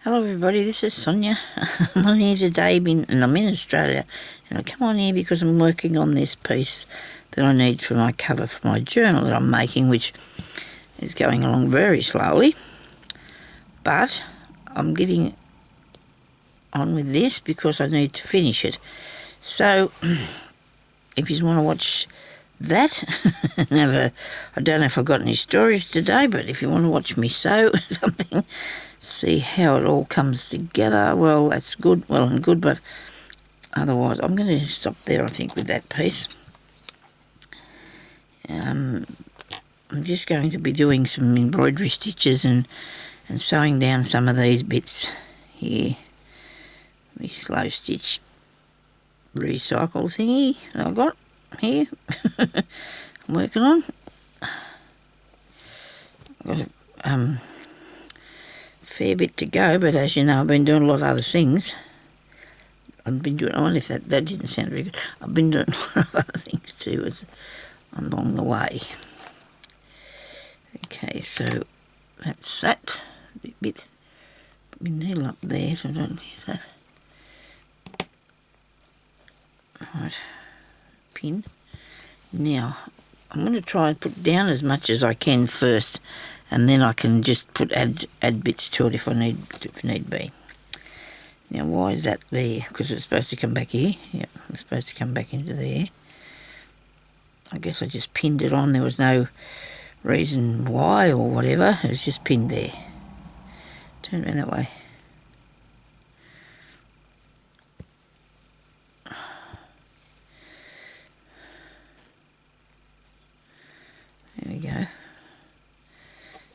Hello everybody, this is Sonya. I'm on here today and I'm in Australia, and I come on here because I'm working on this piece that I need for my cover for my journal that I'm making, which is going along very slowly, but I'm getting on with this because I need to finish it. So if you want to watch that I don't know if I've got any stories today, but if you want to watch me sew something, see how it all comes together, well, that's good, well and good, but otherwise I'm going to stop there, I think, with that piece. I'm just going to be doing some embroidery stitches and sewing down some of these bits here. The slow stitch recycle thingy that I've got here. I'm working on. I've got a fair bit to go, but as you know, I've been doing a lot of other things. I wonder if that didn't sound very good. I've been doing a lot of other things too along the way. Okay, so that's that bit. Put my needle up there so I don't use that. Right, pin. Now, I'm going to try and put down as much as I can first, and then I can just add bits to it if need be. Now, why is that there? Because it's supposed to come back here. Yep, it's supposed to come back into there. I guess I just pinned it on. There was no reason why or whatever. It was just pinned there. Turn it around that way. There we go.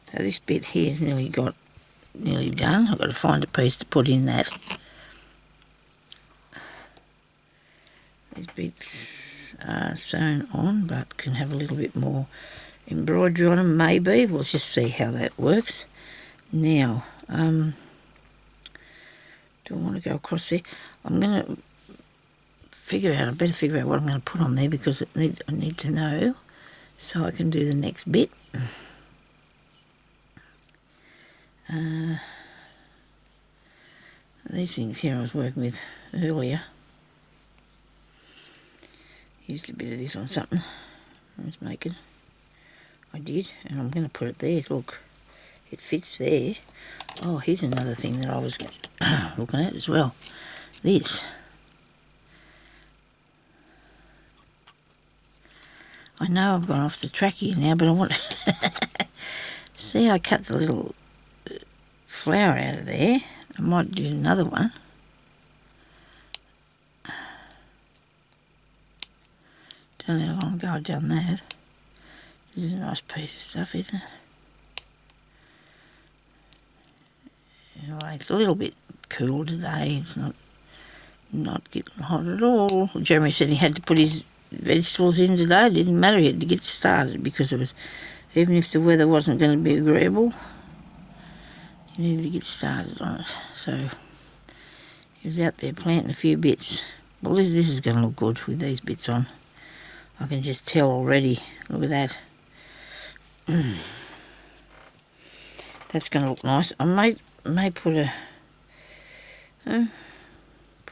So this bit here is nearly done. I've got to find a piece to put in that. These bits are sewn on, but can have a little bit more embroidery on them, maybe. We'll just see how that works. Now, do I want to go across there? I'm going to I better figure out what I'm going to put on there, because I need to know so I can do the next bit. These things here I was working with earlier. Used a bit of this on something I was making. I did, and I'm going to put it there. Look, it fits there. Oh, here's another thing that I was looking at as well. This. I know I've gone off the track here now, but I want see, I cut the little flower out of there. I might do another one. Don't know how long ago I've done that. This is a nice piece of stuff, isn't it? Anyway, it's a little bit cool today. It's not getting hot at all. Jeremy said he had to put his vegetables in today. It didn't matter, he had to get started, because it was, even if the weather wasn't going to be agreeable, he needed to get started on it. So he was out there planting a few bits. Well, this is going to look good with these bits on. I can just tell already. Look at that. That's going to look nice. I may put a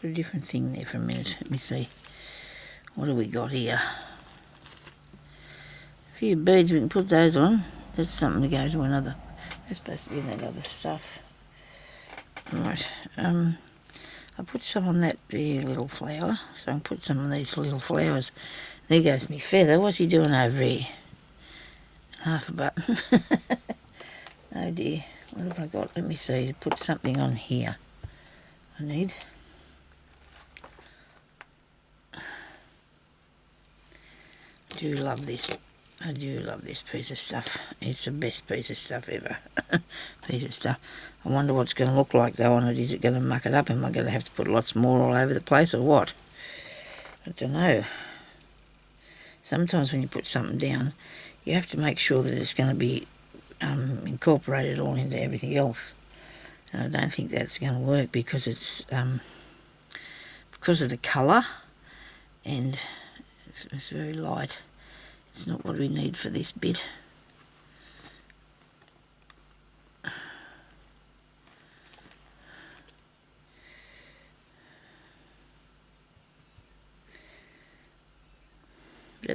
different thing there for a minute. Let me see. What do we got here? A few beads, we can put those on. That's something to go to another. They're supposed to be in that other stuff. Right. I put some on that there little flower, so I can put some of these little flowers. There goes me feather. What's he doing over here? Half a button. Oh dear. What have I got? Let me see. Put something on here. I need. I do love this piece of stuff. It's the best piece of stuff ever. Piece of stuff. I wonder what it's going to look like though on it. Is it going to muck it up? Am I going to have to put lots more all over the place, or what? I don't know. Sometimes when you put something down, you have to make sure that it's going to be incorporated all into everything else. And I don't think that's going to work, because it's because of the colour, and it's very light. It's not what we need for this bit.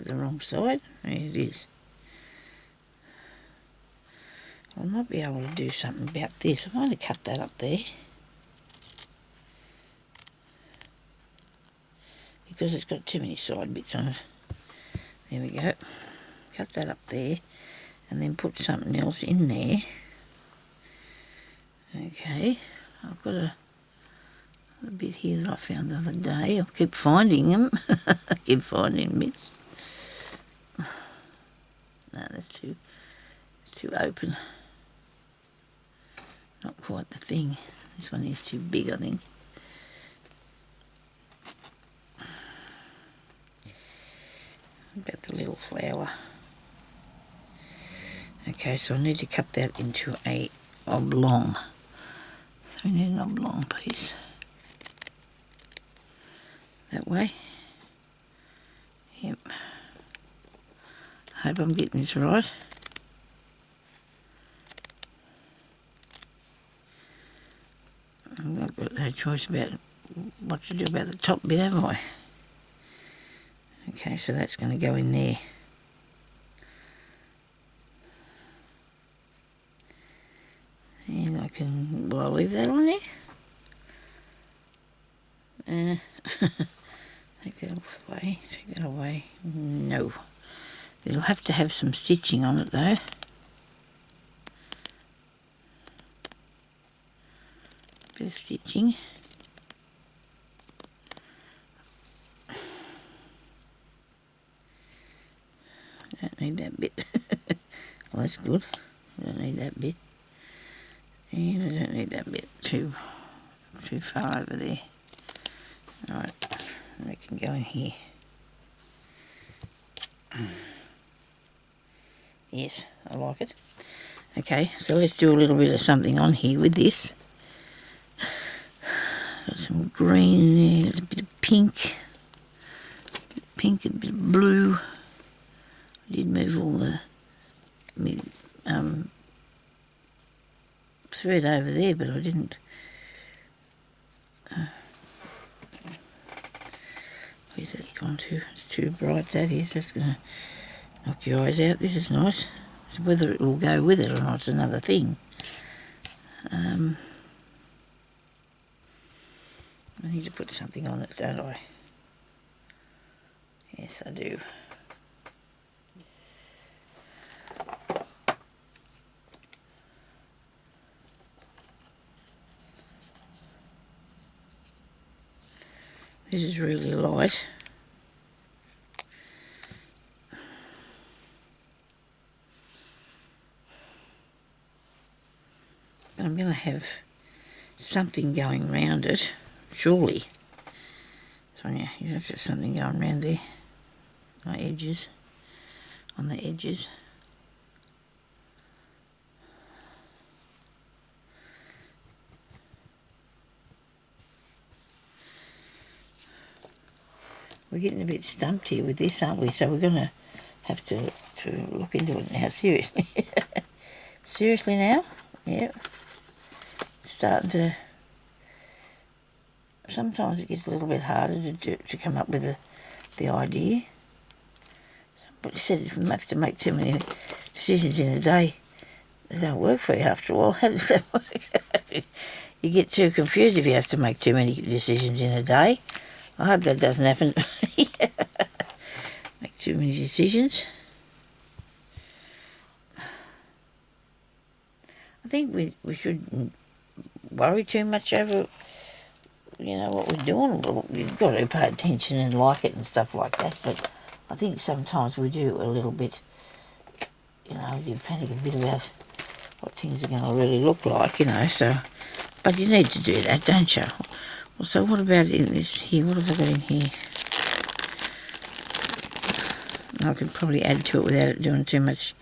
that the wrong side? There it is. I might be able to do something about this. I might have cut that up there. Because it's got too many side bits on it. There we go. Cut that up there and then put something else in there. Okay, I've got a bit here that I found the other day. I'll keep finding them. I keep finding bits. No, it's too open. Not quite the thing. This one is too big, I think. About the little flower. Okay, so I need to cut that into a oblong. So we need an oblong piece. That way. Yep. I hope I'm getting this right. I've got no choice about what to do about the top bit, have I? Okay, so that's going to go in there. And I can, will I leave that on there? Take that away, take that away. No. It'll have to have some stitching on it though. Bit of stitching. I don't need that bit. Well, that's good. I don't need that bit. And I don't need that bit too far over there. Alright, that can go in here. Yes, I like it. Okay, so let's do a little bit of something on here with this. Got some green in there, got a bit of pink. Pink and a bit of blue. I did move all the thread over there, but I didn't. Where's that gone to? It's too bright, that is. That's going to knock your eyes out. This is nice. Whether it will go with it or not is another thing. I need to put something on it, don't I? Yes, I do. This is really light. I'm going to have something going round it, surely. Sonia, you have to have something going round there. My edges, on the edges. We're getting a bit stumped here with this, aren't we? So we're going to have to look into it now, seriously. Seriously now? Yeah. It's starting to... Sometimes it gets a little bit harder to come up with the idea. Somebody said if you have to make too many decisions in a day, they don't work for you after a while. How does that work? You get too confused if you have to make too many decisions in a day. I hope that doesn't happen. Make too many decisions. I think we shouldn't worry too much over, you know, what we're doing. Well, we've got to pay attention and like it and stuff like that, but I think sometimes we do a little bit, you know, you panic a bit about what things are going to really look like, you know, so, but you need to do that, don't you? Well, so what about in this here? What have I got in here? I could probably add to it without it doing too much,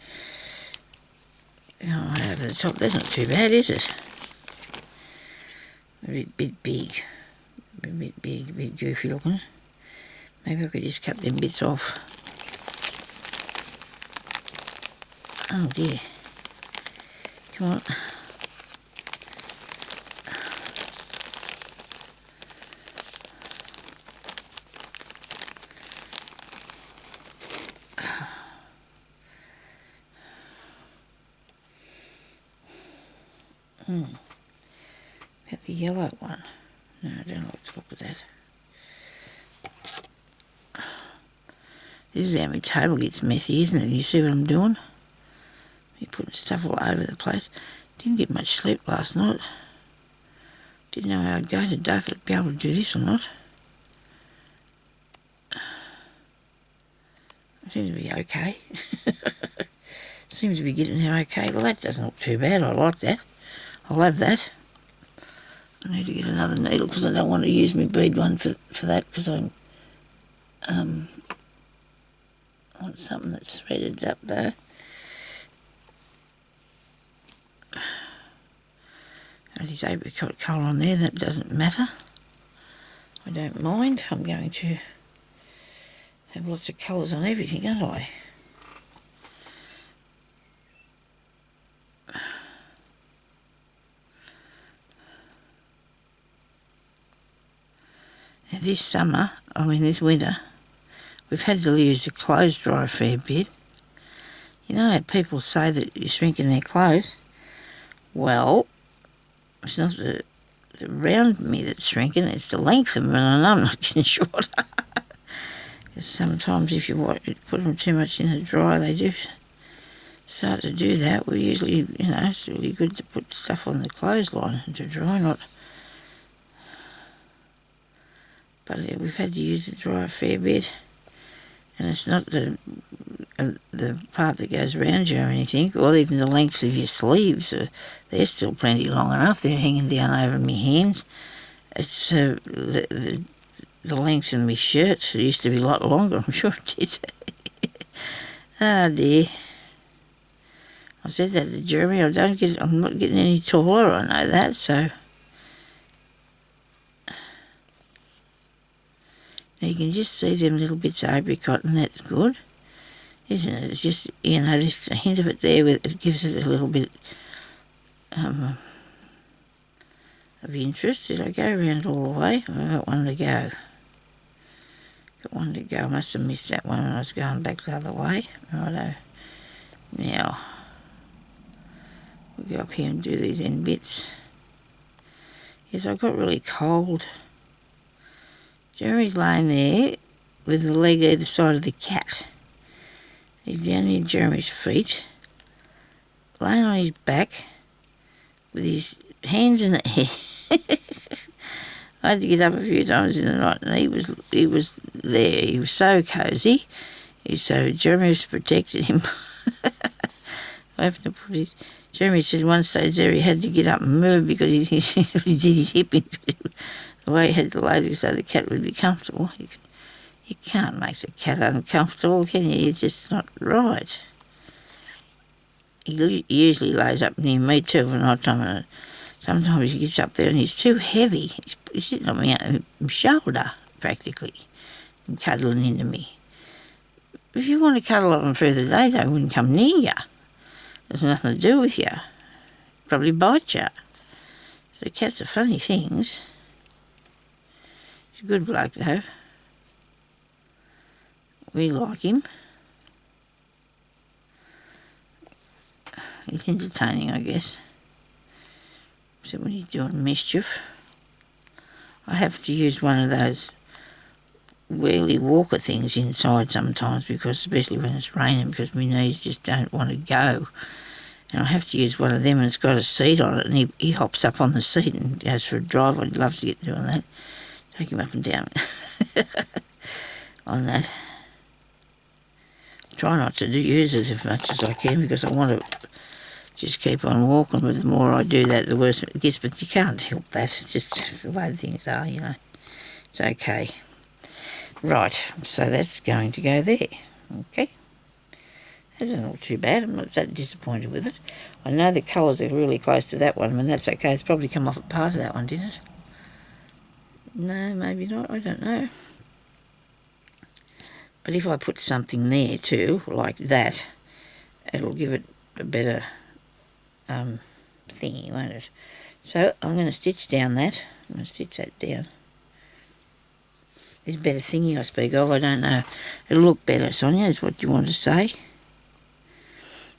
you know, over the top. That's not too bad, is it? A bit big. A bit big, a bit goofy looking. Maybe I could just cut them bits off. Oh dear. Come on. About the yellow one. No, I don't like to look at that. This is how my table gets messy, isn't it? You see what I'm doing? You're putting stuff all over the place. Didn't get much sleep last night. Didn't know how I'd go today, if I'd be able to do this or not. I seem to be okay. Seems to be getting there okay. Well, that doesn't look too bad. I like that. I'll have that. I need to get another needle because I don't want to use my bead one for that, because I want something that's threaded up there. Got his apricot colour on there, that doesn't matter. I don't mind. I'm going to have lots of colours on everything, aren't I? Now this summer, this winter, we've had to use the clothes dryer a fair bit. You know how people say that you're shrinking their clothes? Well, it's not the round me that's shrinking, it's the length of them, and I know I'm not getting shorter. Because sometimes if you put them too much in the dryer, they do start to do that. We usually, it's really good to put stuff on the clothesline to dry, not. But we've had to use the dryer a fair bit, and it's not the part that goes around you or anything, or even the length of your sleeves. They're still plenty long enough. They're hanging down over my hands. It's the length of my shirts. It used to be a lot longer, I'm sure it did. Oh dear. I said that to Jeremy, I'm not getting any taller, I know that, so. Now you can just see them little bits of apricot, and that's good, isn't it? It's just, this a hint of it there, it gives it a little bit of interest. Did I go around it all the way? I've got one to go. I must have missed that one when I was going back the other way. Righto. Now, we'll go up here and do these end bits. Yes, I got really cold. Jeremy's laying there with the leg either side of the cat. He's down near Jeremy's feet, laying on his back with his hands in the air. I had to get up a few times in the night, and he was there. He was so cosy. Jeremy was protecting him. Jeremy said one stage there he had to get up and move because he did his hip into the way he had to lay it so the cat would be comfortable. You can't make the cat uncomfortable, can you? It's just not right. He usually lays up near me too at night time, and sometimes he gets up there and he's too heavy. He's sitting on my shoulder, practically, and cuddling into me. If you want to cuddle on him through the day, they wouldn't come near you. There's nothing to do with you. Probably bite you. So cats are funny things. He's a good bloke though. We like him. He's entertaining, I guess. So when he's doing mischief, I have to use one of those wheelie walker things inside sometimes, because especially when it's raining, because my knees just don't want to go. And I have to use one of them, and it's got a seat on it, and he hops up on the seat and goes for a drive. I'd love to get doing that. Take him up and down on that. Try not to use it as much as I can, because I want to just keep on walking. But the more I do that, the worse it gets. But you can't help that. It's just the way things are, It's okay. Right, so that's going to go there. Okay. That doesn't look too bad. I'm not that disappointed with it. I know the colours are really close to that one, and that's okay. It's probably come off a part of that one, didn't it? No, maybe not. I don't know. But if I put something there too, like that, it'll give it a better thingy, won't it? So I'm going to stitch down that. I'm going to stitch that down. This better thingy I speak of, I don't know. It'll look better, Sonya, is what you want to say.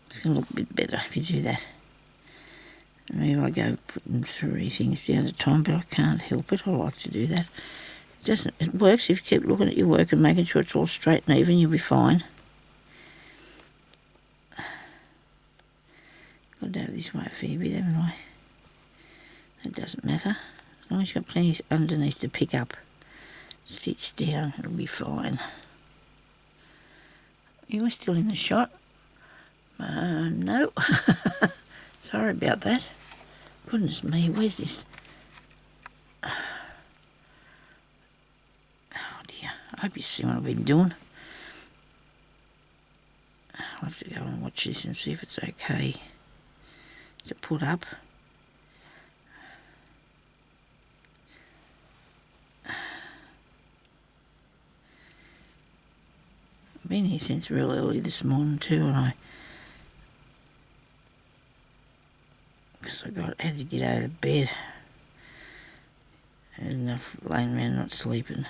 It's going to look a bit better if you do that. And here I go putting 3 things down at a time, but I can't help it. I like to do that. It works if you keep looking at your work and making sure it's all straight and even, you'll be fine. Got to have this way a fair bit, haven't I? That doesn't matter. As long as you've got plenty underneath to pick up, stitch down, it'll be fine. You were still in the shot? No. Sorry about that. Goodness me, where's this? Oh dear, I hope you see what I've been doing. I'll have to go and watch this and see if it's okay to put up. I've been here since real early this morning too, and because I had to get out of bed. I had enough laying around not sleeping.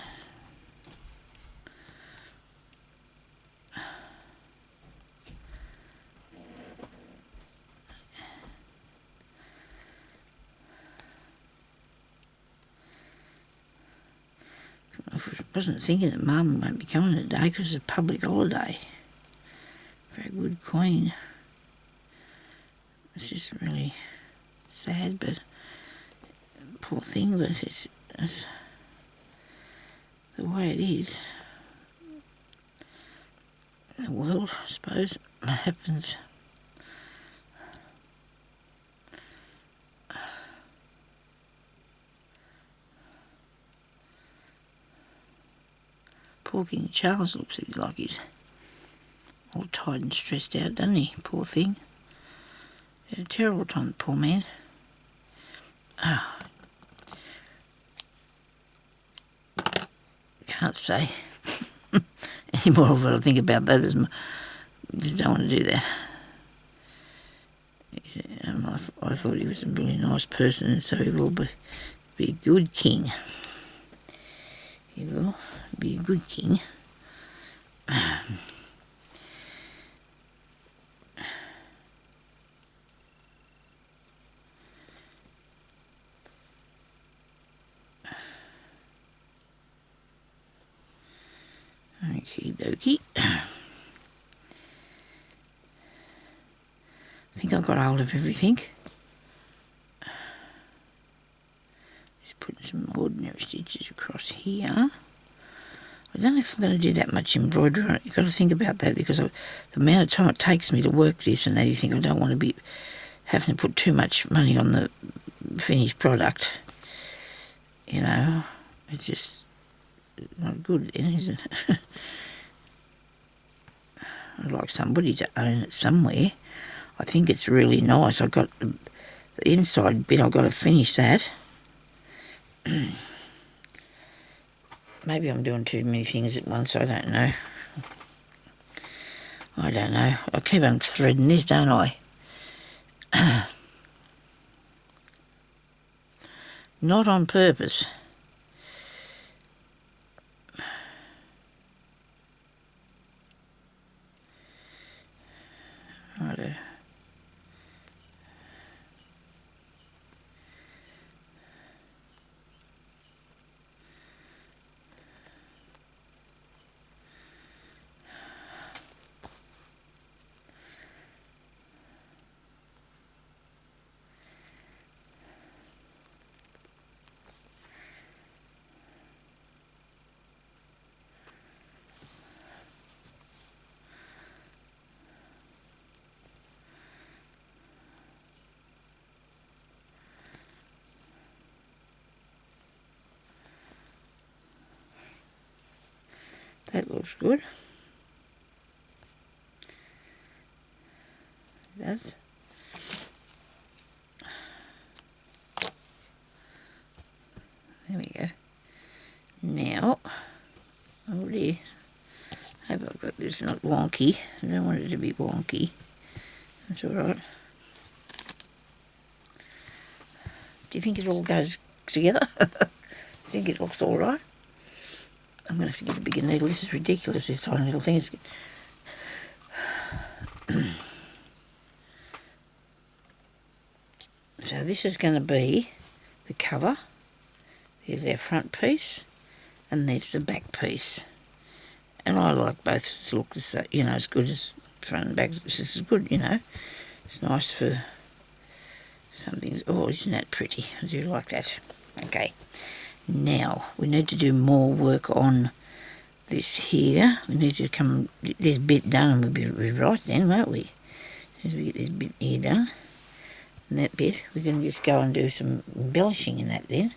I wasn't thinking that Mum won't be coming today because it's a public holiday for a good queen. It's just really sad, but poor thing, but it's the way it is. In the world, I suppose, it happens. Poor King Charles looks like he's all tired and stressed out, doesn't he? Poor thing. He had a terrible time, the poor man. Oh. Can't say any more of what I think about that. Just don't want to do that. I thought he was a really nice person, and so he will be a good king. He will be a good king. Okie dokie. I think I've got hold of everything. Just putting some ordinary stitches across here. I don't know if I'm going to do that much embroidery on it. You've got to think about that, because the amount of time it takes me to work this and that, you think I don't want to be having to put too much money on the finished product. You know, it's just not good then, is it? I'd like somebody to own it somewhere. I think it's really nice. I've got the inside bit, I've got to finish that. Maybe I'm doing too many things at once, I don't know. I don't know. I keep on threading this, don't I? Not on purpose. Righto. That looks good. It does. There we go. Now, oh dear, hope I've got this not wonky. I don't want it to be wonky. That's all right. Do you think it all goes together? I think it looks all right. I'm going to have to get a bigger needle. This is ridiculous, this tiny little thing. So this is going to be the cover. There's our front piece, and there's the back piece. And I like both to look as good as front and back. This is good, It's nice for something. Oh, isn't that pretty? I do like that. Okay. Now, we need to do more work on this here. We need to come this bit done, and we'll be right then, won't we? As we get this bit here done, and that bit, we can just go and do some embellishing in that then.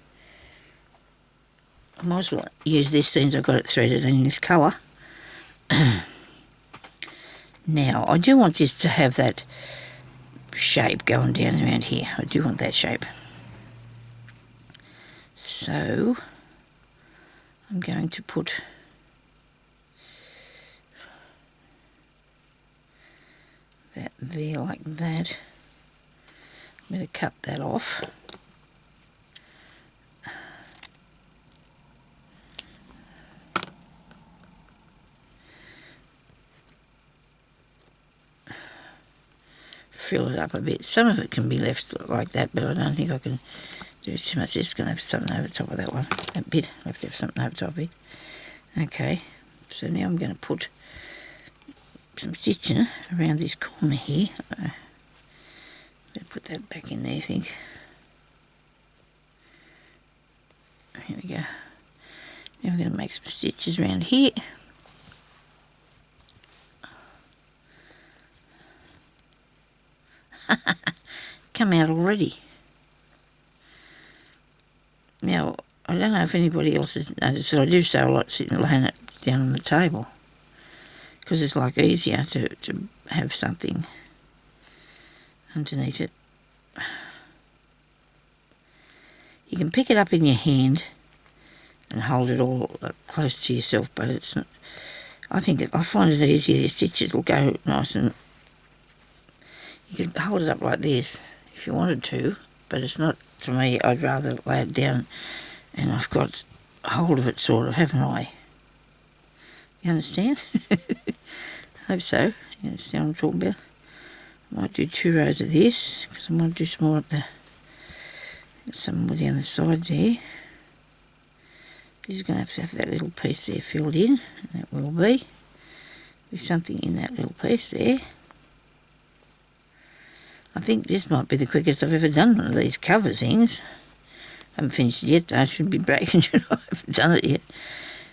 I might as well use this since I've got it threaded in this colour. Now, I do want this to have that shape going down around here. I do want that shape. So, I'm going to put that there like that. I'm going to cut that off. Fill it up a bit. Some of it can be left like that, but I don't think I can do too much. Just going to have something over the top of that one. That bit. I have to have something over the top of it. Okay, so now I'm going to put some stitching around this corner here. I'm going to put that back in there, I think. Here we go. Now we're going to make some stitches around here. Come out already. Now, I don't know if anybody else has noticed, but I do sew a lot sitting laying it down on the table, because it's like easier to have something underneath it. You can pick it up in your hand and hold it all close to yourself, but it's not. I find it easier. The stitches will go nice, and you can hold it up like this if you wanted to, but it's not, to me. I'd rather lay it down and I've got hold of it, sort of, haven't I? You understand? I hope so. You understand what I'm talking about? I might do 2 rows of this, because I might do some more up the, some more down the side there. This is going to have that little piece there filled in, and that will be with something in that little piece there. I think this might be the quickest I've ever done one of these cover things. I haven't finished it yet, though. I should be breaking it. I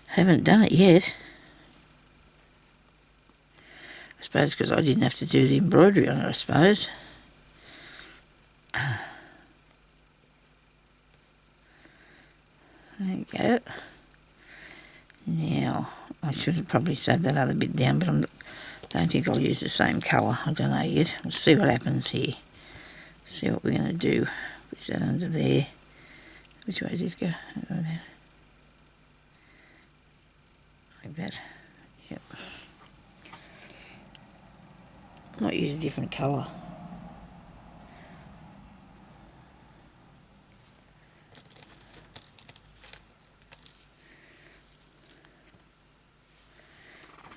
haven't done it yet. I suppose because I didn't have to do the embroidery on it, I suppose. There you go. Now, I should have probably sewed that other bit down, but I don't think I'll use the same colour. I don't know yet. We'll see what happens here. See what we're going to do. Put that under there. Which way does this go? Like that. Like that. Yep. Might use a different colour.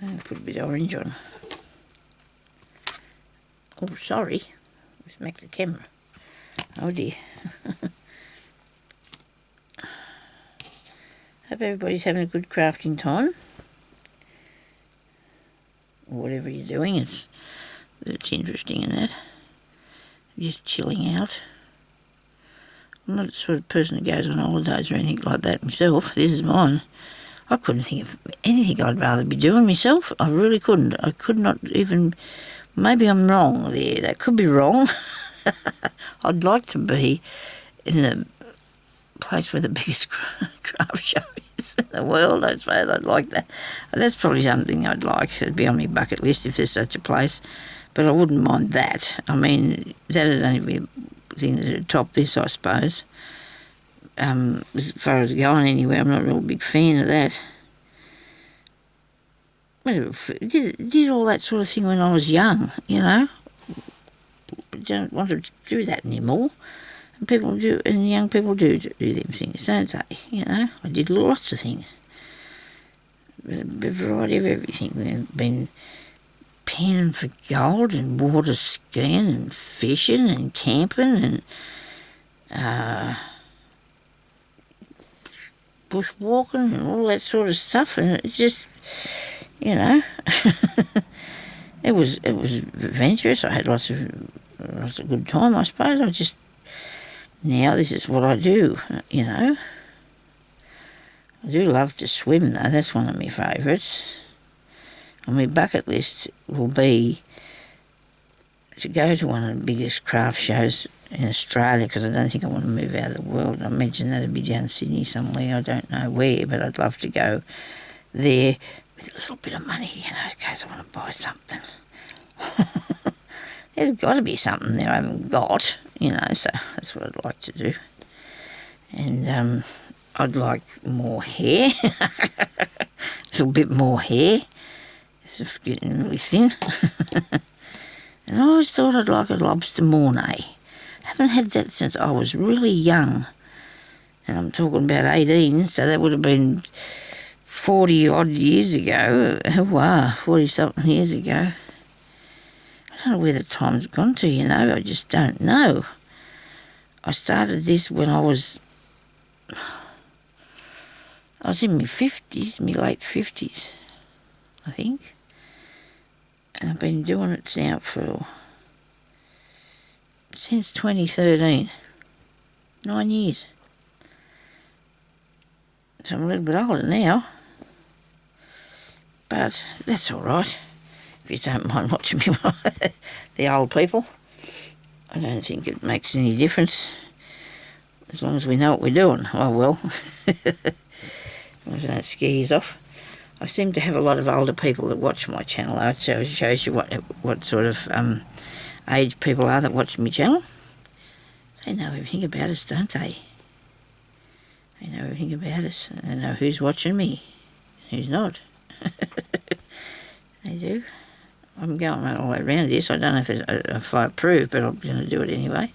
I'll put a bit of orange on. Oh, sorry. I smacked the camera. Oh dear. Hope everybody's having a good crafting time. Or whatever you're doing, it's interesting in that. Just chilling out. I'm not the sort of person who goes on holidays or anything like that myself. This is mine. I couldn't think of anything I'd rather be doing myself. I really couldn't. I could not even. Maybe I'm wrong there. That could be wrong. I'd like to be in the place where the biggest craft show is in the world, I suppose. I'd like that. That's probably something I'd like. It'd be on my bucket list if there's such a place. But I wouldn't mind that. I mean, that'd only be a thing that'd top this, I suppose. As far as going anywhere, I'm not a real big fan of that. Did all that sort of thing when I was young, you know. Don't want to do that anymore. And people do, and young people do them things, don't they? You know, I did lots of things. A variety of everything. We've been panning for gold and water skiing and fishing and camping and bushwalking and all that sort of stuff, and it just, you know, it was adventurous. I had lots of good time, I suppose. Now this is what I do, you know. I do love to swim though, that's one of my favourites. On my bucket list will be to go to one of the biggest craft shows in Australia, because I don't think I want to move out of the world. I imagine that'd be down in Sydney somewhere, I don't know where, but I'd love to go there with a little bit of money, you know, in case I want to buy something. There's got to be something there I haven't got, you know, so that's what I'd like to do. And I'd like more hair, a little bit more hair. It's getting really thin. And I always thought I'd like a lobster mornay. Haven't had that since I was really young. And I'm talking about 18, so that would have been 40 odd years ago. Wow, 40 something years ago. I don't know where the time's gone to, you know, I just don't know. I started this when I was in my 50s, my late 50s, I think. And I've been doing it now since 2013. 9 years. So I'm a little bit older now. But that's all right. If you don't mind watching me, the old people. I don't think it makes any difference. As long as we know what we're doing. Oh well. As long as I don't scare you off. I seem to have a lot of older people that watch my channel. So it shows you what sort of age people are that watch my channel. They know everything about us, don't they? They know everything about us. They know who's watching me, who's not. They do. I'm going all the way around this. I don't know if I approve, but I'm going to do it anyway.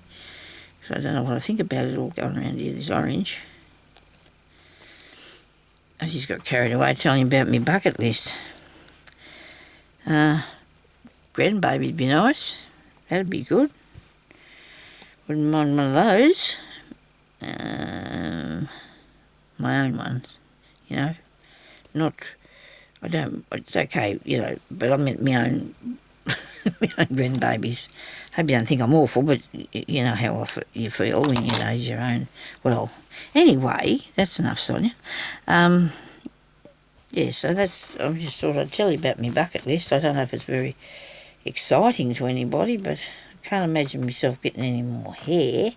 Because I don't know what I think about it all going around here, this orange. I just got carried away telling you about my bucket list. Grandbaby'd be nice. That'd be good. Wouldn't mind one of those. My own ones, you know. It's okay, you know, but I meant my own grandbabies. Hope you don't think I'm awful, but you know how you feel when you know your own. Well, anyway, that's enough, Sonya. Yeah, so I just thought I'd tell you about my bucket list. I don't know if it's very exciting to anybody, but I can't imagine myself getting any more hair.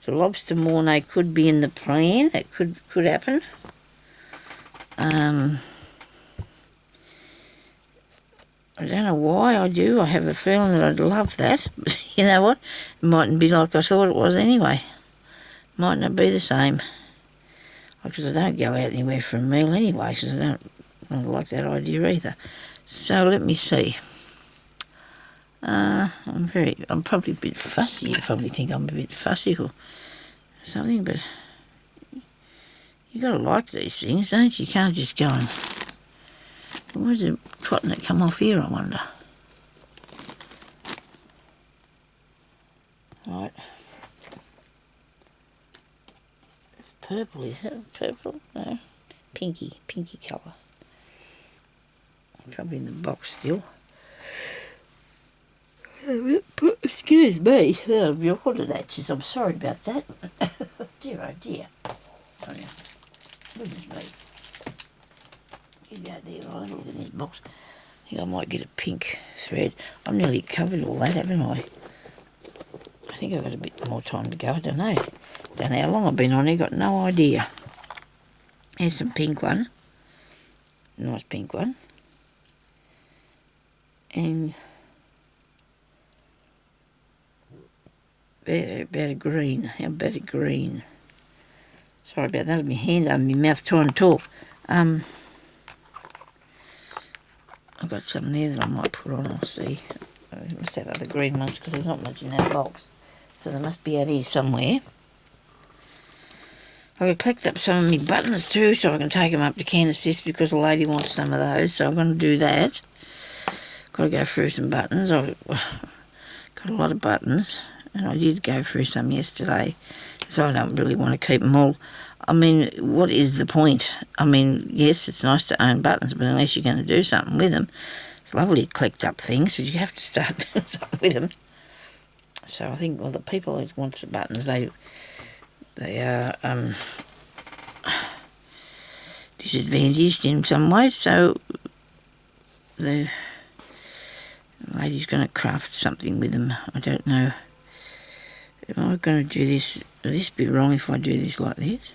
The lobster mornay could be in the plan. It could happen. I don't know why I do. I have a feeling that I'd love that. But you know what? It mightn't be like I thought it was anyway. Might not be the same. Because I don't go out anywhere for a meal anyway, because I don't like that idea either. So let me see. I'm probably a bit fussy. You probably think I'm a bit fussy or something, but you got to like these things, don't you? You can't just go and... Where's the cotton that come off here, I wonder? Right. It's purple, is it? Purple? No. Pinky colour. Probably in the box still. Excuse me. Oh, your water hatches. I'm sorry about that. Dear, oh dear. Oh, yeah. Goodness me. You go there, right? Look at this box. I think I might get a pink thread. I've nearly covered all that, haven't I? I think I've got a bit more time to go. I don't know. Don't know how long I've been on here. Got no idea. Here's some pink one. Nice pink one. And about a green. How about a green? Sorry about that. My hand over my mouth trying to talk. I've got some there that I might put on. I'll see. I must have other green ones because there's not much in that box. So they must be out here somewhere. I've collected up some of my buttons too, so I can take them up to Candace because the lady wants some of those. So I'm going to do that. Got to go through some buttons. I've got a lot of buttons. and I did go through some yesterday, so I don't really want to keep them all. I mean, what is the point? I mean, yes, it's nice to own buttons, but unless you're going to do something with them, it's lovely to collect up things, but you have to start doing something with them. So I think, well, the people who want the buttons, they are disadvantaged in some ways, so the lady's going to craft something with them. I don't know. Am I going to do this? Will this be wrong if I do this like this?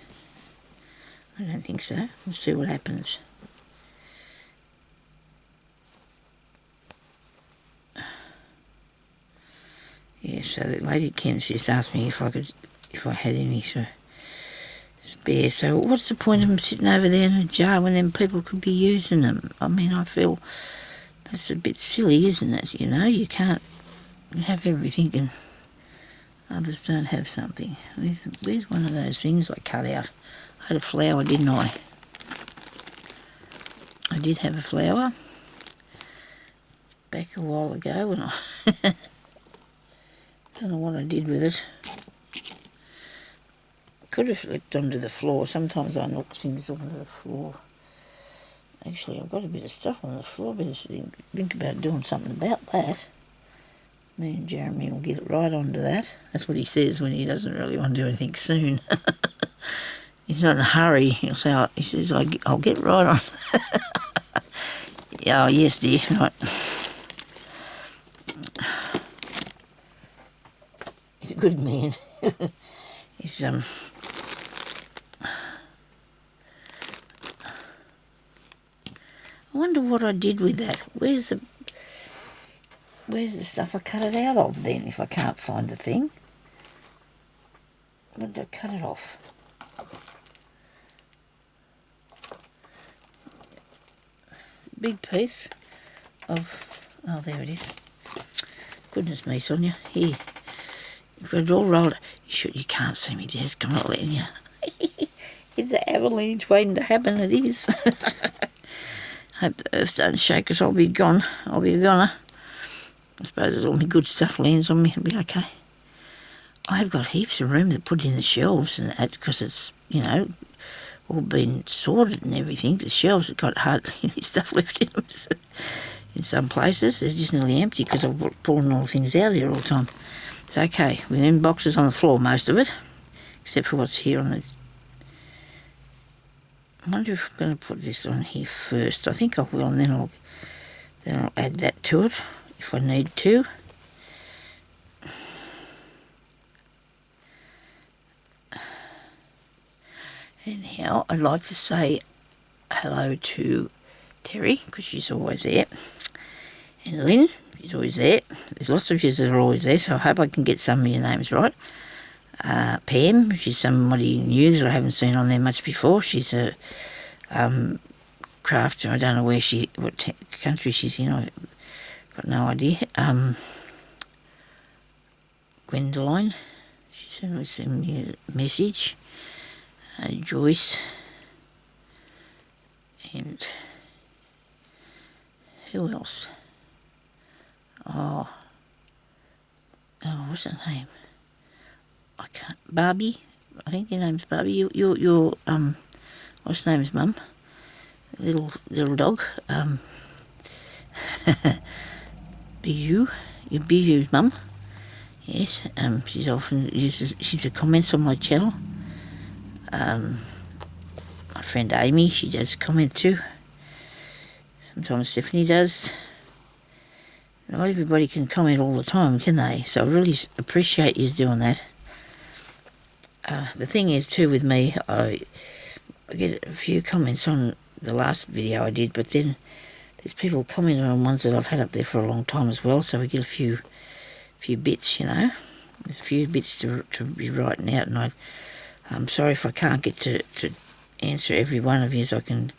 I don't think so. We'll see what happens. Yeah, so the lady Ken's just asked me if I had any spare. So what's the point of them sitting over there in the jar when then people could be using them? I mean, I feel that's a bit silly, isn't it? You know, you can't have everything and others don't have something. Where's one of those things I cut out? I had a flower, didn't I? I did have a flower back a while ago when I don't know what I did with it. Could have slipped onto the floor. Sometimes I knock things onto the floor. Actually, I've got a bit of stuff on the floor. I better think about doing something about that. Me and Jeremy will get right onto that. That's what he says when he doesn't really want to do anything soon. He's not in a hurry. He'll say, he says, I'll get right on. Oh, yes, dear. Right. He's a good man. He's, I wonder what I did with that. Where's the stuff I cut it out of then, if I can't find the thing? When did I cut it off? Big piece of... Oh, there it is. Goodness me, Sonya. Here. You've got it all rolled. You can't see me, Jess. I'm not letting you. It's an avalanche waiting to happen. It is. Hope the earth don't shake us. I'll be gone. I'll be a goner. I suppose as all my good stuff lands on me, it'll be okay. I have got heaps of room to put in the shelves and that, because it's, you know, all been sorted and everything. The shelves have got hardly any stuff left in them. So in some places, they're just nearly empty because I'm pulling all the things out there all the time. It's okay. We're in boxes on the floor, most of it, except for what's here on the... I wonder if I'm going to put this on here first. I think I will, and then I'll add that to it if I need to. Anyhow, I'd like to say hello to Terry, because she's always there, and Lynn, she's always there. There's lots of you that are always there, so I hope I can get some of your names right. Pam, she's somebody new that I haven't seen on there much before. She's a crafter. I don't know what country she's in. I've got no idea. Gwendoline, she certainly sent me a message. Joyce, and who else? Oh, what's her name? I can't. Barbie. I think your name's Barbie. Your what's her name's mum? Little dog. Bijou. Your Bijou's mum. Yes. She's often she's the comments on my channel. My friend Amy, she does comment too. Sometimes Stephanie does. Not everybody can comment all the time, can they? So I really appreciate you doing that. The thing is too with me, I get a few comments on the last video I did, but then there's people commenting on ones that I've had up there for a long time as well, so we get a few bits, you know. There's a few bits to be writing out, and I'm sorry if I can't get to answer every one of you, so I can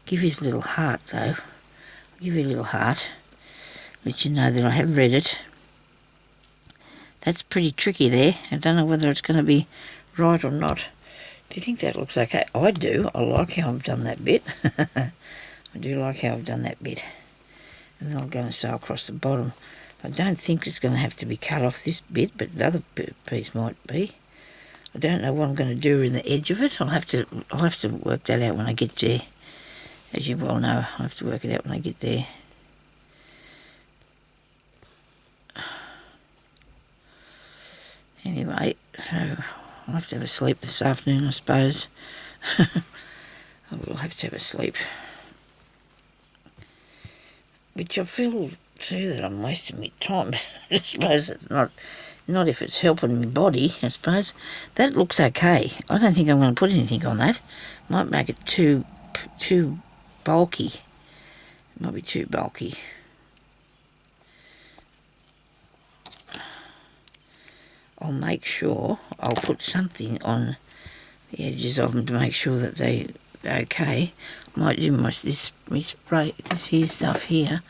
give you a little heart though. I'll give you a little heart, let you know that I have read it. That's pretty tricky there. I don't know whether it's going to be right or not. Do you think that looks okay? I do. I like how I've done that bit. I do like how I've done that bit. And then I'll go and sew across the bottom. I don't think it's going to have to be cut off this bit, but the other piece might be. I don't know what I'm going to do in the edge of it. I'll have to work that out when I get there. As you well know, I'll have to work it out when I get there. Anyway, so I'll have to have a sleep this afternoon, I suppose. I will have to have a sleep. Which I feel too that I'm wasting my time, but I suppose it's not if it's helping my body, I suppose. That looks okay. I don't think I'm going to put anything on that. Might make it too bulky. It might be too bulky. I'll make sure I'll put something on the edges of them to make sure that they're okay. I might do this spray, this here stuff here.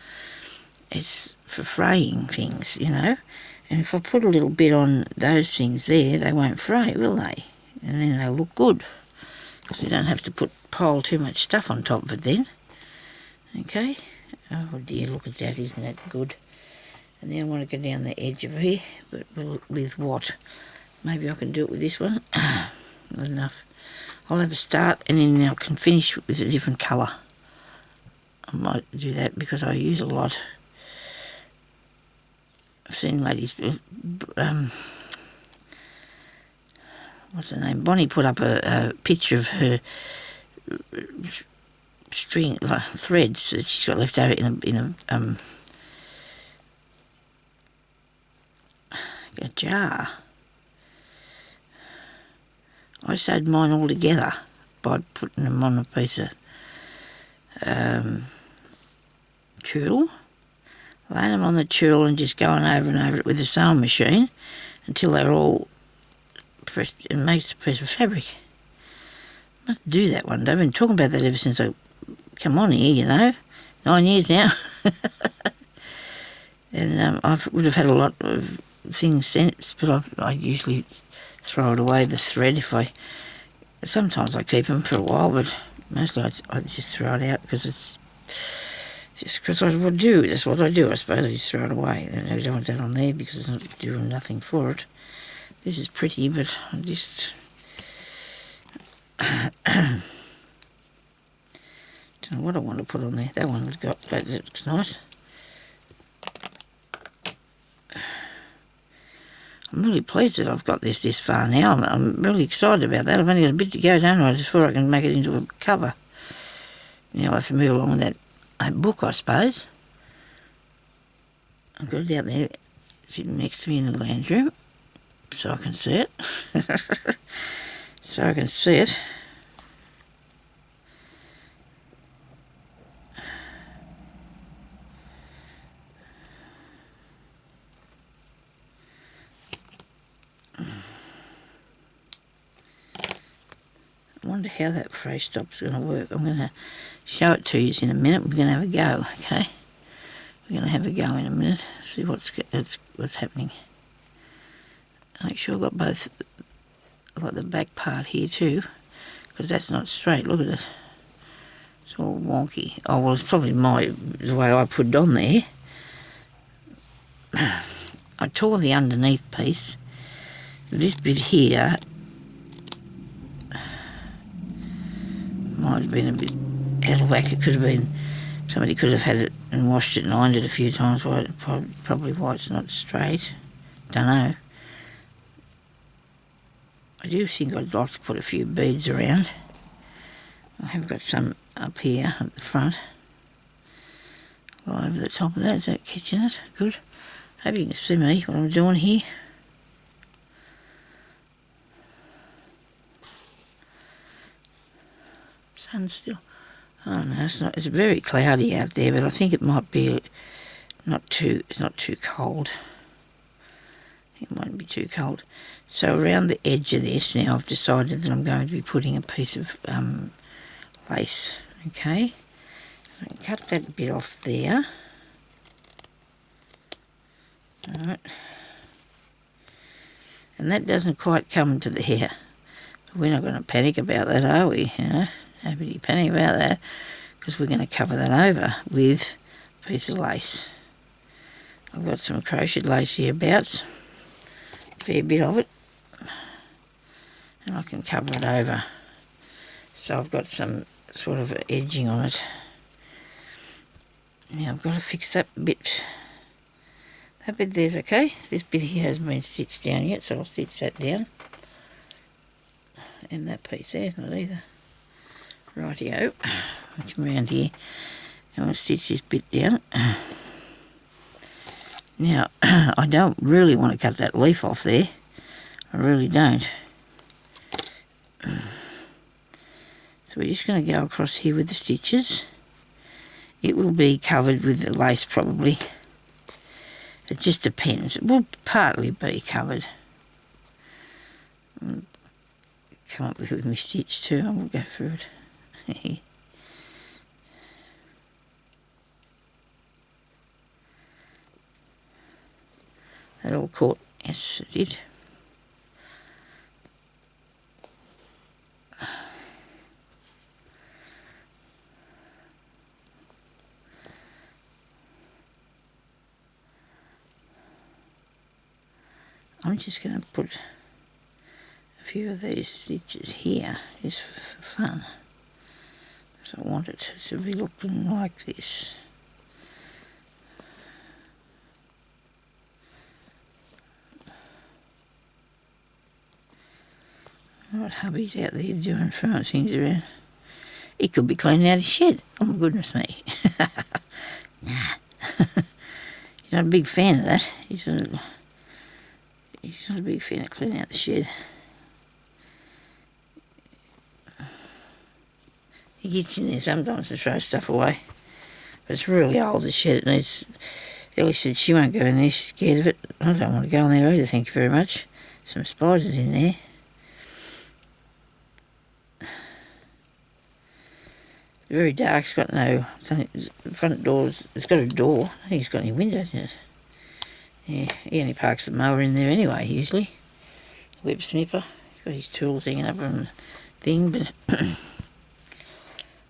It's for fraying things, you know. And if I put a little bit on those things there, they won't fray, will they? And then they'll look good. Because you don't have to pile too much stuff on top of it then. Okay. Oh dear, look at that, isn't that good? And then I want to go down the edge of here, but with what? Maybe I can do it with this one. Not enough. I'll have a start and then I can finish with a different colour. I might do that because I use a lot. I've seen ladies, what's her name? Bonnie put up a picture of her string, like threads that she's got left over in a jar. I sewed mine all together by putting them on a piece of tulle, laying them on the tulle and just going over and over it with a sewing machine until they're all pressed and makes a piece of fabric. Must do that one day. I've been talking about that ever since I come on here, you know, 9 years now. And I would have had a lot of things sent, but I usually throw it away, the thread. Sometimes I keep them for a while, but mostly I just throw it out because it's just because I would do. That's what I do, I suppose. I just throw it away. And I don't want that on there because it's not doing nothing for it. This is pretty, but I just don't know what I want to put on there. That one that looks nice. I'm really pleased that I've got this far now. I'm really excited about that. I've only got a bit to go, don't I, before I can make it into a cover. Now I'll have to move along with that book, I suppose. I've got it out there sitting next to me in the lounge room so I can see it. So I can see it. I wonder how that fray stop's going to work. I'm going to show it to you in a minute. We're going to have a go, okay? We're going to have a go in a minute, see what's happening. Make sure I've got both. I've got the back part here too, because that's not straight. Look at it. It's all wonky. Oh, well, it's probably the way I put it on there. I tore the underneath piece. This bit here might have been a bit out of whack. It could have been, somebody could have had it and washed it and ironed it a few times, probably why it's not straight. Don't know. I do think I'd like to put a few beads around. I have got some up here at the front. Go over the top of that. Is that catching it? Good. Hope you can see me, what I'm doing here. Sun still. Oh no, it's very cloudy out there, but I think it might be it's not too cold. I think it won't be too cold. So around the edge of this now I've decided that I'm going to be putting a piece of lace, okay? So I can cut that bit off there. Alright. And that doesn't quite come to the hair. But we're not going to panic about that, are we? You know? Nobody panic about that, because we're going to cover that over with a piece of lace. I've got some crocheted lace hereabouts, a fair bit of it, and I can cover it over. So I've got some sort of edging on it. Now I've got to fix that bit. That bit there's okay. This bit here hasn't been stitched down yet, so I'll stitch that down. And that piece there's not either. Rightio. I'll come around here and I'll stitch this bit down. Now, I don't really want to cut that leaf off there. I really don't. So we're just going to go across here with the stitches. It will be covered with the lace probably. It just depends. It will partly be covered. Come up with it with my stitch too. I will go through it. That all caught. Yes, it did. I'm just going to put a few of these stitches here just for fun, because I want it to be looking like this. What hubby's out there doing throwing things around? He could be cleaning out his shed. Oh my goodness me. Nah. He's not a big fan of that. He's not a big fan of cleaning out the shed. He gets in there sometimes to throw stuff away. But it's really old, the shed. It needs... Ellie said she won't go in there, she's scared of it. I don't want to go in there either, thank you very much. Some spiders in there. It's very dark, it's got no... the front doors... It's got a door. I think it's got any windows in it. Yeah, he only parks the mower in there anyway, usually. Whip snipper. He's got his tools hanging up on the thing, but... I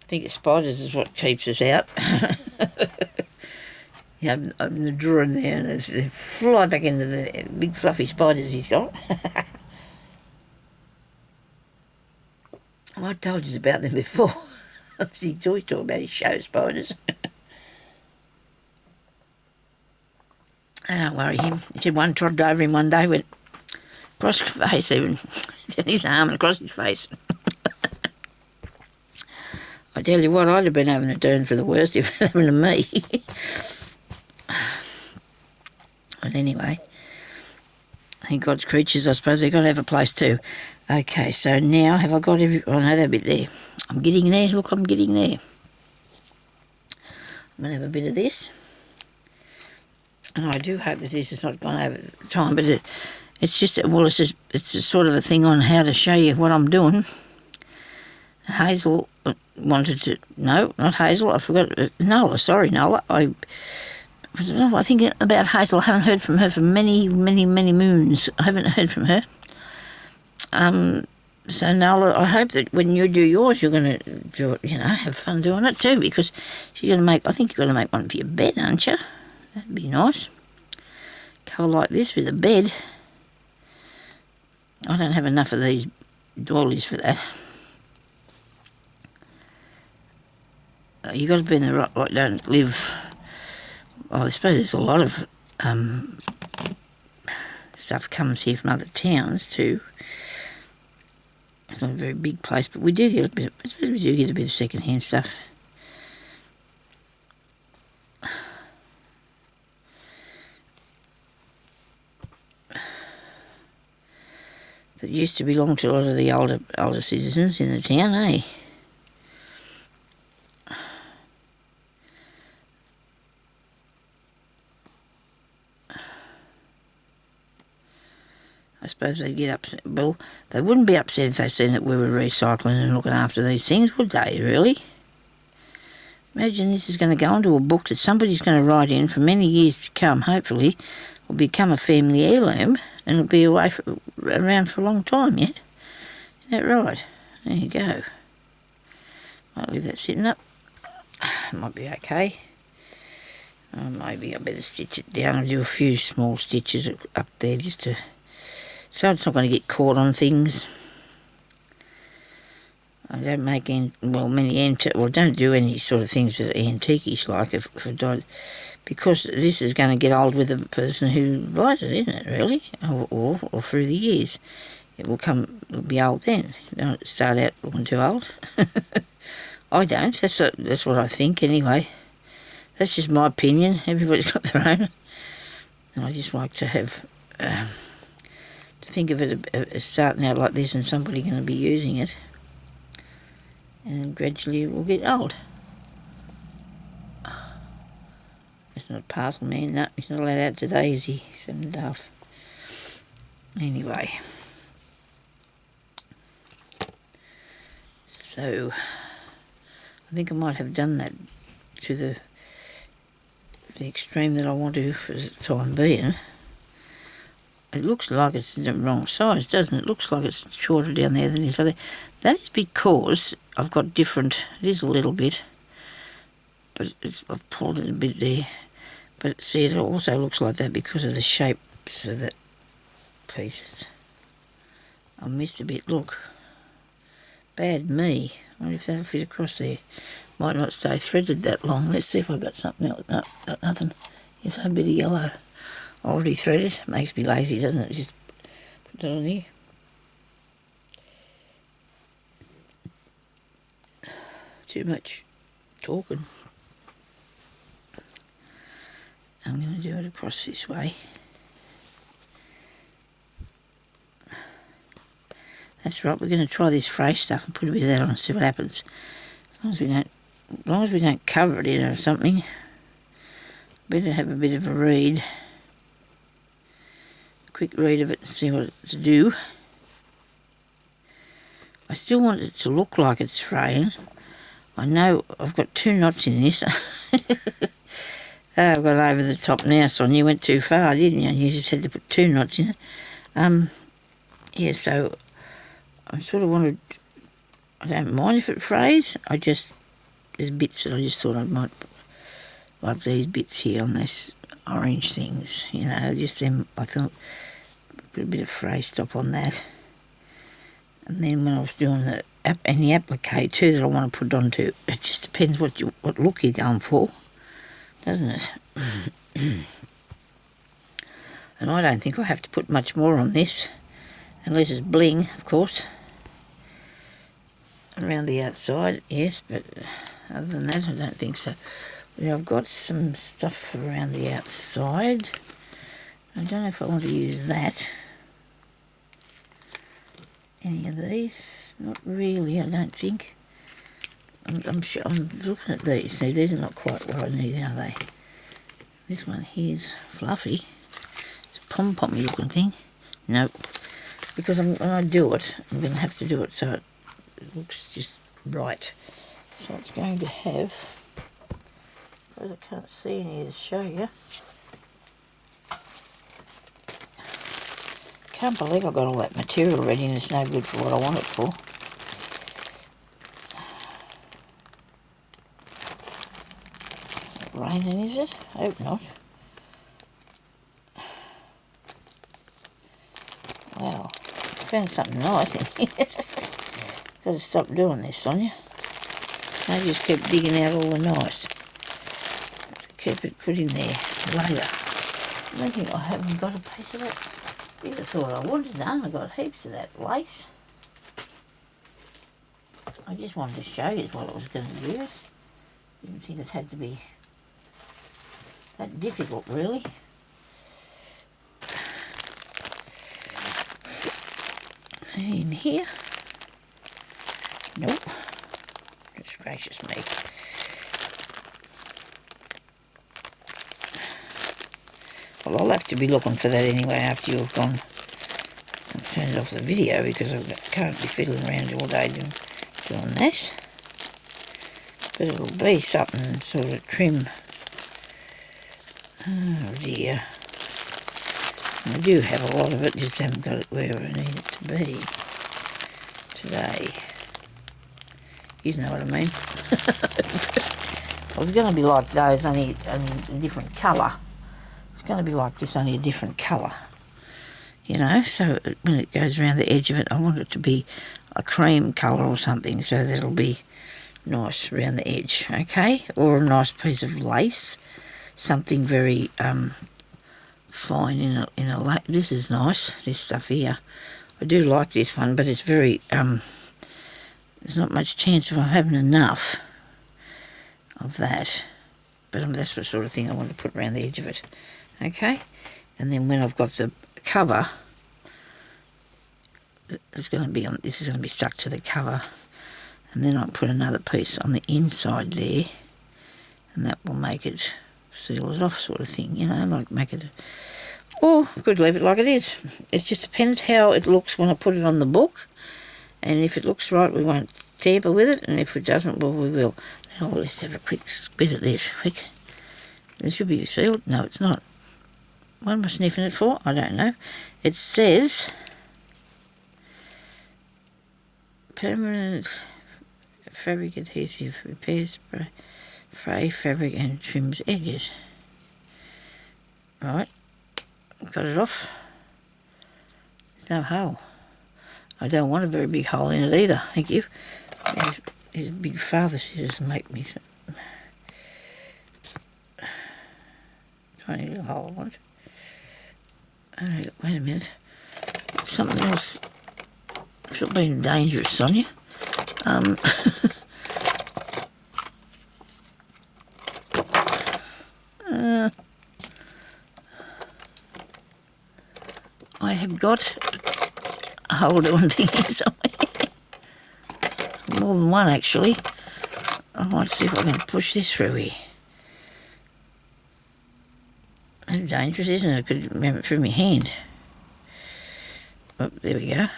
think the spiders is what keeps us out. Yeah, open the drawer in there and they fly back into the big fluffy spiders he's got. I told you about them before. He's always talking about his show spiders. Don't worry him. He said one trotted over him one day, went across his face even. Down his arm and across his face. I tell you what, I'd have been having a turn for the worst if it happened to me. But anyway, I think God's creatures, I suppose they've got to have a place too. Okay, so now have I got every... Oh no, that bit there. I'm getting there, look, I'm getting there. I'm going to have a bit of this. And I do hope that this has not gone over time, but it's just, well, it's a sort of a thing on how to show you what I'm doing. Hazel wanted to... No, not Hazel, I forgot... Nola, sorry, Nola. I think about Hazel. I haven't heard from her for many, many, many moons. I haven't heard from her. So, Nola, I hope that when you do yours, you're going to do it, have fun doing it too, because she's going to make... I think you're going to make one for your bed, aren't you? That'd be nice. Cover like this with a bed. I don't have enough of these doilies for that. You've got to be in the right, don't live... Well, I suppose there's a lot of stuff comes here from other towns too. It's not a very big place, but we do get a bit. I suppose we do get a bit of second-hand stuff. That used to belong to a lot of the older citizens in the town, eh? I suppose they'd get upset. Well, they wouldn't be upset if they seen that we were recycling and looking after these things, would they, really? Imagine this is going to go into a book that somebody's going to write in for many years to come, hopefully. Will become a family heirloom and it'll be around for a long time yet. Isn't that right? There you go. Might leave that sitting up. Might be okay. Maybe I better stitch it down. I'll do a few small stitches up there just to, so it's not going to get caught on things. I don't make don't do any sort of things that are antique-ish, like if I don't, because this is going to get old with the person who buys it, isn't it, really? Or through the years. It'll be old then. You don't start out looking too old. I don't. That's what I think anyway. That's just my opinion. Everybody's got their own. And I just like to have, to think of it as starting out like this and somebody going to be using it. And then gradually it will get old. It's not a parcel man. No, he's not allowed out today, is he? 7.5. Anyway. So, I think I might have done that to the extreme that I want to for the time being. It looks like it's the wrong size, doesn't it? It looks like it's shorter down there than it is. So that is because I've got different, it is a little bit, but I've pulled it a bit there. But see, it also looks like that because of the shapes of the pieces. I missed a bit, look. Bad me. I wonder if that'll fit across there. Might not stay threaded that long. Let's see if I've got something else. No, got nothing. Here's a bit of yellow. Already threaded. Makes me lazy, doesn't it? Just put that on here. Too much talking. I'm going to do it across this way. That's right, we're going to try this fray stuff and put a bit of that on and see what happens. As long as we don't cover it in or something, better have a bit of a read. A quick read of it and see what to do. I still want it to look like it's fraying. I know I've got 2 knots in this. I've got over the top now, Sonya. You went too far, didn't you? You just had to put 2 knots in it. Yeah, so I sort of wanted, I don't mind if it frays. There's bits that I just thought I might, like these bits here on this orange things, you know, just them, I thought, put a bit of fray stop on that. And then when I was doing the applique too that I want to put onto, it just depends what look you're going for, doesn't it? And I don't think I have to put much more on this, unless it's bling, of course. Around the outside, yes, but other than that, I don't think so. But I've got some stuff around the outside. I don't know if I want to use that. Any of these? Not really, I don't think. I'm sure. I'm looking at these. See, these are not quite what I need, are they? This one here's fluffy. It's a pom-pommy looking thing. Nope. Because when I do it, I'm going to have to do it so it looks just right. So it's going to have, I can't see any to show you. Can't believe I got all that material ready and it's no good for what I want it for. Raining, is it? I hope not. Wow, found something nice in here. Got to stop doing this, Sonya. I just kept digging out all the nice. Keep it put in there later. I don't think I haven't got a piece of that. You'd have thought I would have done. I got heaps of that lace. I just wanted to show you what I was going to use. Didn't think it had to be that difficult, really. In here. Nope. Goodness gracious me. Well, I'll have to be looking for that anyway after you've gone and turned off the video because I can't be fiddling around all day doing that. But it'll be something sort of trim. Oh dear. I do have a lot of it, just haven't got it where I need it to be today. You know what I mean. it's going to be like those, only a different colour. It's going to be like this, only a different colour. You know, so when it goes around the edge of it, I want it to be a cream colour or something, so that it'll be nice around the edge, okay? Or a nice piece of lace, something very fine in a this is nice, this stuff here. I do like this one, but it's very there's not much chance of having enough of that, but that's the sort of thing I want to put around the edge of it, okay? And then when I've got the cover, it's going to be on. This is going to be stuck to the cover, and then I'll put another piece on the inside there, and that will make it seal it off, sort of thing. You know, like make it. Or could leave it like it is. It just depends how it looks when I put it on the book, and if it looks right, we won't tamper with it, and if it doesn't, well, we will. Now let's have a quick squeeze at this. Quick. This should be sealed. No, it's not. What am I sniffing it for? I don't know. It says permanent fabric adhesive repairs fray fabric and trims edges. Right, got it off. There's no hole. I don't want a very big hole in it either, thank you. These big father scissors make me some tiny little hole I want. Oh, wait a minute. Something else. It's not being dangerous, Sonya. I have got a holder on here somewhere. More than one, actually. I might see if I can push this through here. That's dangerous, isn't it? I could remember it through my hand. Oh, there we go.